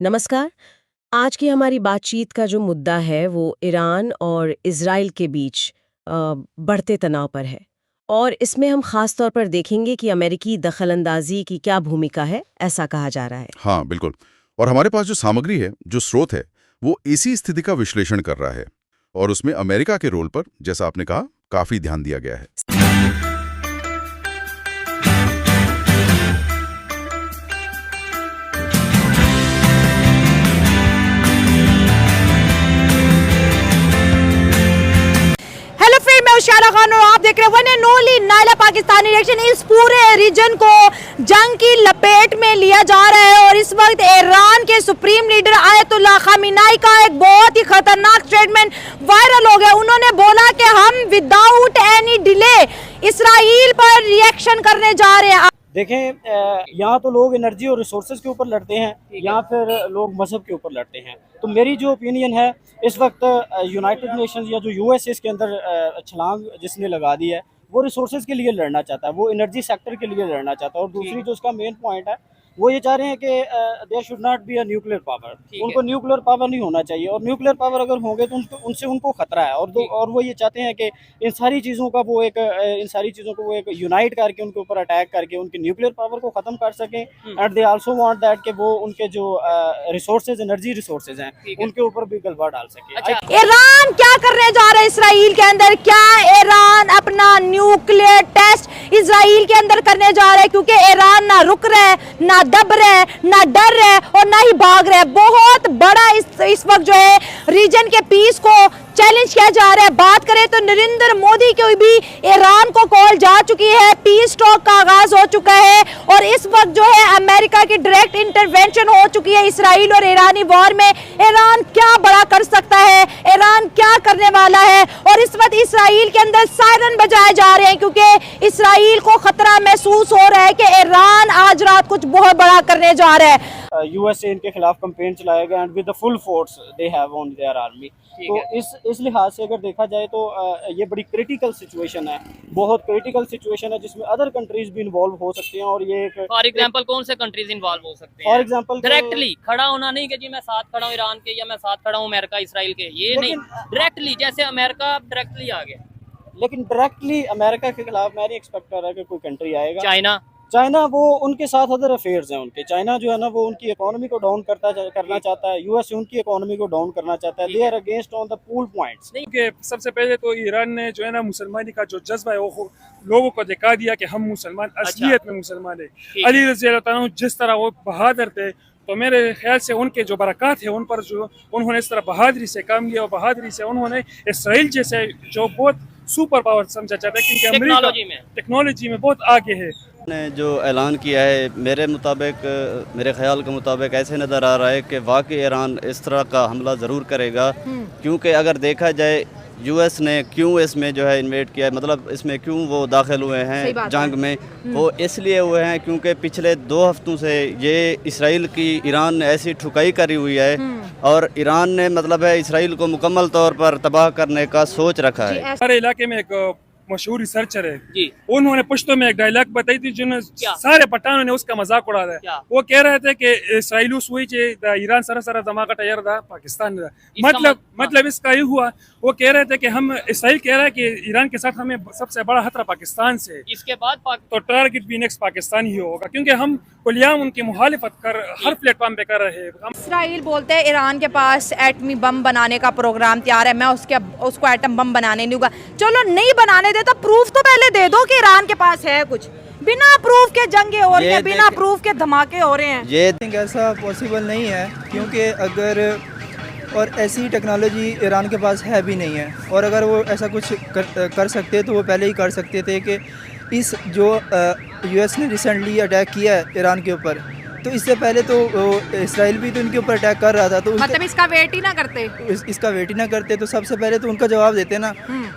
नमस्कार। आज की हमारी बातचीत का जो मुद्दा है वो ईरान और इज़राइल के बीच बढ़ते तनाव पर है। और इसमें हम ख़ास तौर पर देखेंगे कि अमेरिकी दखल-अंदाज़ी की क्या भूमिका है, ऐसा कहा जा रहा है। हाँ, बिल्कुल। और हमारे पास जो सामग्री है, जो स्रोत है, वो इसी स्थिति का विश्लेषण कर रहा है। और उसमें अमेरिका के रोल पर, जैसा आपने कहा, काफ़ी ध्यान दिया गया है। हेलो फ्रेंड, मैं उशारा खान और आप देख रहे हैं one and only Naila Pakistani reaction. इस पूरे रीजन को जंग की लपेट में लिया जा रहा है और इस वक्त ईरान के सुप्रीम लीडर आयतुल्लाह खामेनी का एक बहुत ही खतरनाक स्टेटमेंट वायरल हो गया। उन्होंने बोला कि हम विदाउट एनी डिले इसराइल पर रिएक्शन करने जा रहे हैं। देखें, यहाँ तो लोग एनर्जी और रिसोर्सेज के ऊपर लड़ते हैं, यहाँ फिर लोग मज़हब के ऊपर लड़ते हैं। तो मेरी जो ओपिनियन है, इस वक्त यूनाइटेड नेशंस या जो यूएस इसके अंदर छलांग जिसने लगा दी है, वो रिसोर्सेज के लिए लड़ना चाहता है, वो एनर्जी सेक्टर के लिए लड़ना चाहता है। और दूसरी जो उसका मेन पॉइंट है, वो ये चाह रहे हैं कि there should not be a nuclear power, उनको न्यूक्लियर पावर नहीं होना चाहिए। और न्यूक्लियर पावर अगर होंगे तो उनसे उनको खतरा है। और वो ये चाहते हैं कि इन सारी चीज़ों को वो एक यूनाइट करके उनके ऊपर अटैक करके उनकी न्यूक्लियर पावर को ख़त्म कर सकें। And they also want that कि वो उनके जो रिसोर्सेज, एनर्जी रिसोर्सेज हैं, उनके ऊपर भी गलबा डाल सके। ईरान क्या करने जा रहा है इसराइल के अंदर? क्या ईरान अपना न्यूक्लियर टेस्ट इसराइल के अंदर करने जा रहा है? क्योंकि ईरान ना रुक रहा है, ना दब रहा है, ना डर रहा है और ना ही भाग रहा है। बहुत बड़ा इस वक्त जो है रीजन के पीस को चैलेंज किया जा रहा है। बात करें तो नरेंद्र मोदी की भी ईरान को कॉल जा चुकी है, पीस टॉक का आगाज हो चुका है और इस वक्त जो है अमेरिका की डायरेक्ट इंटरवेंशन हो चुकी है इसराइल और ईरानी वॉर में। ईरान क्या बड़ा कर सकता है, ईरान क्या करने वाला है? और इस वक्त इसराइल के अंदर सायरन बजाए जा रहे हैं क्योंकि इसराइल को खतरा महसूस हो रहा है कि ईरान आज रात कुछ बहुत बड़ा करने जा रहा है। यूएसए इनके खिलाफ कैंपेन चलाएगा and with the full force they have on their army. तो इस लिहाज से अगर देखा जाए तो ये बड़ी क्रिटिकल सिचुएशन है, बहुत क्रिटिकल सिचुएशन है जिसमें अदर कंट्रीज भी इन्वॉल्व हो सकते हैं। और ये फॉर एग्जांपल कौन से कंट्रीज इन्वॉल्व हो सकते हैं? फॉर एग्जांपल डायरेक्टली खड़ा होना नहीं कि जी मैं साथ खड़ा हूँ ईरान के या मैं साथ खड़ा हूँ अमेरिका इसराइल के, ये नहीं। डायरेक्टली जैसे अमेरिका डायरेक्टली आ गया, लेकिन डायरेक्टली अमेरिका के खिलाफ मैं नहीं एक्सपेक्ट कर रहा कि कोई कंट्री आएगा। चाइना वो उनके साथ अदर अफेयर्स हैं उनके। चाइना जो है ना, वो उनकी इकोनॉमी को डाउन करना चाहता है। यूएस उनकी इकोनॉमी को डाउन करना चाहता है। They are against on the pool points. सबसे पहले तो ईरान ने जो है ना मुसलमानी का जो जज्बा है वो लोगों को दिखा दिया कि हम मुसलमान असलियत में मुसलमान है। अली रज़ी अल्लाह तआला जिस तरह वो बहादुर थे, तो मेरे ख्याल से उनके जो बरकत है उन पर जो उन्होंने इस तरह बहादुरी से काम लिया और बहादुरी से उन्होंने इसराइल जैसे जो बहुत सुपर पावर समझा जाता है क्योंकि अमेरिका टेक्नोलॉजी में बहुत आगे है। ने जो ऐलान किया है, मेरे ख्याल के मुताबिक ऐसे नज़र आ रहा है कि वाकई ईरान इस तरह का हमला ज़रूर करेगा। क्योंकि अगर देखा जाए यूएस ने क्यों इसमें जो है इन्वेट किया है, मतलब इसमें क्यों वो दाखिल हुए हैं जंग में, वो इसलिए हुए हैं क्योंकि पिछले 2 हफ्तों से ये इसराइल की ईरान ने ऐसी ठुकाई करी हुई है और ईरान ने मतलब है इसराइल को मुकम्मल तौर पर तबाह करने का सोच रखा है। हमारे इलाके में एक मशहूर रिसर्चर है जी, उन्होंने पश्तो में एक डायलॉग बताई थी जिन्होंने सारे पठानों ने उसका मजाक उड़ाया है। वो कह रहे थे कि इसराइल ईरान सारा धमाका तैयार था पाकिस्तान। मतलब इसका ये हुआ, वो कह रहे थे कि हम इसराइल कह रहा है कि ईरान के साथ हमें सबसे बड़ा खतरा पाकिस्तान से, इसके बाद तो टारगेट भी नेक्स्ट पाकिस्तान ही होगा क्योंकि हम कुलियाम उनकी मुखालिफत कर हर प्लेटफॉर्म पे कर रहे हैं। इसराइल बोलते हैं ईरान के पास एटमी बम बनाने का प्रोग्राम तैयार है, मैं उसको एटम बम बनाने नहीं दूंगा। चलो नहीं बनाने देता, प्रूफ तो पहले दे दो कि ईरान के पास है कुछ। बिना प्रूफ के जंगे हो रही है, बिना प्रूफ के धमाके हो रहे हैं। ये ऐसा पॉसिबल नहीं है क्योंकि अगर और ऐसी टेक्नोलॉजी ईरान के पास है भी नहीं है। और अगर वो ऐसा कुछ कर सकते तो वो पहले ही कर सकते थे कि इस जो यूएस ने रिसेंटली अटैक किया है ईरान के ऊपर, तो इससे पहले तो इसराइल भी तो इनके ऊपर अटैक कर रहा था। तो मतलब इसका वेट ही ना करते, इसका वेट ही ना करते तो सबसे पहले तो उनका जवाब देते ना।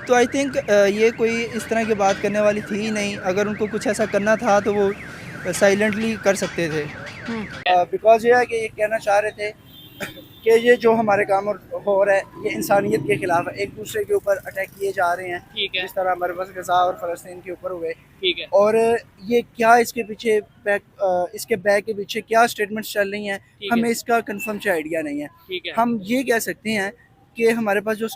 तो आई थिंक ये कोई इस तरह की बात करने वाली थी ही नहीं। अगर उनको कुछ ऐसा करना था तो वो साइलेंटली कर सकते थे। बिकॉज ये है कि ये कहना चाह रहे थे कि ये जो हमारे काम हो रहा है ये इंसानियत के खिलाफ है, एक दूसरे के ऊपर अटैक किए जा रहे हैं, ठीक है, जिस तरह हमारे पास गजा और फ़लस्तीन के ऊपर हुए। ठीक है, और ये क्या इसके पीछे इसके बैक के पीछे क्या स्टेटमेंट्स चल रही हैं, ठीक है, हमें इसका कंफर्म से आइडिया नहीं है। ठीक है, हम ये कह सकते हैं कि हमारे पास जो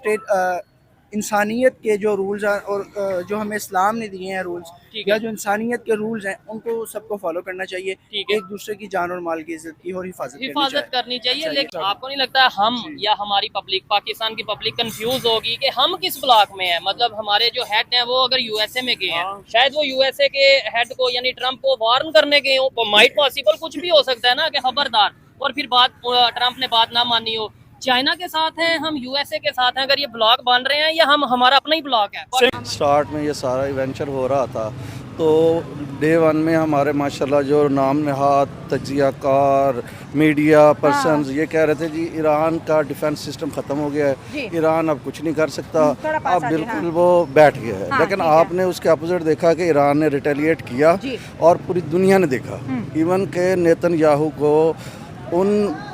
इंसानियत के जो रूल्स हैं और जो हमें इस्लाम ने दिए हैं रूल्स, ठीक या है, जो इंसानियत के रूल्स हैं उनको सबको फॉलो करना चाहिए। ठीक है। एक दूसरे की जान और माल की इज्जत की और हिफाजत करनी चाहिए। चाहिए। लेकिन आपको नहीं लगता है हम या हमारी पब्लिक, पाकिस्तान की पब्लिक कंफ्यूज होगी कि हम किस ब्लॉक में हैं? मतलब हमारे जो हेड हैं वो अगर यूएसए में गए हैं, शायद वो यूएसए के हेड को यानी ट्रम्प को वार्न करने गए हो, माइट पॉसिबल कुछ भी हो सकता है ना कि खबरदार, और फिर ट्रम्प ने बात ना मानी हो। चाइना के साथ हैं हम, यूएसए के साथ हैं, अगर ये ब्लॉक बन रहे हैं या हम हमारा अपना ही ब्लॉक है। स्टार्ट में ये सारा इवेंचर हो रहा था तो डे 1 में हमारे माशाल्लाह जो नाम नहाद तज्जियाकार मीडिया पर्सन्स ये कह रहे थे जी ईरान का डिफेंस सिस्टम ख़त्म हो गया है, ईरान अब कुछ नहीं कर सकता, अब बिल्कुल वो बैठ गया है। लेकिन आपने उसके अपोजिट देखा कि ईरान ने रिटेलिएट किया और पूरी दुनिया ने देखा, इवन के नेतन्याहू को उन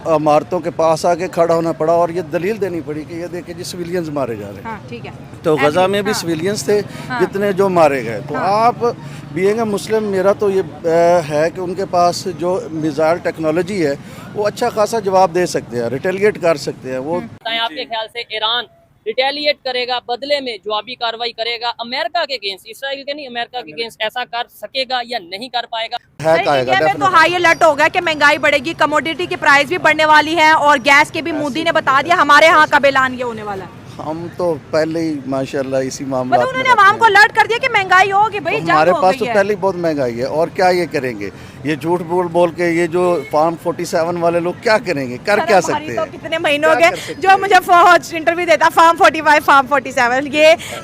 इमारतों के पास आके खड़ा होना पड़ा और ये दलील देनी पड़ी कि ये देखिए जी सिविलियंस मारे जा रहे हैं। ठीक है, तो गजा में भी सिविलियंस थे जितने जो मारे गए। तो आप बीइंग अ मुस्लिम मेरा तो ये है कि उनके पास जो मिसाइल टेक्नोलॉजी है वो अच्छा खासा जवाब दे सकते हैं, रिटेलिएट कर सकते हैं। वो आपके ख्याल से ईरान रिटेलिएट करेगा, बदले में जवाबी कार्रवाई करेगा अमेरिका के अगेंस्ट, इसराइल के नहीं अमेरिका के अगेंस्ट, ऐसा कर सकेगा या नहीं कर पाएगा? इंडिया में तो हाई अलर्ट हो गया कि महंगाई बढ़ेगी, कमोडिटी की प्राइस भी बढ़ने वाली है और गैस के भी मोदी ने बता दिया। हमारे यहाँ कब ऐलान ये होने वाला है? हम तो पहले ही माशाल्लाह इसी मामला में उन्होंने आवाम को अलर्ट कर दिया कि महंगाई होगी भाई, हमारे पास तो पहले ही बहुत महंगाई है और क्या ये करेंगे, ये झूठ बोल के ये जो फार्म 47 वाले लोग क्या करेंगे, कर क्या सकते हैं? तो कितने महीनों हो गए जो मुझे इंटरव्यू देता फार्म 45 फार्म 47,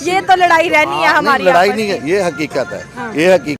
ये तो लड़ाई रहनी है हमारी। लड़ाई नहीं है, ये हकीकत है, ये हकीकत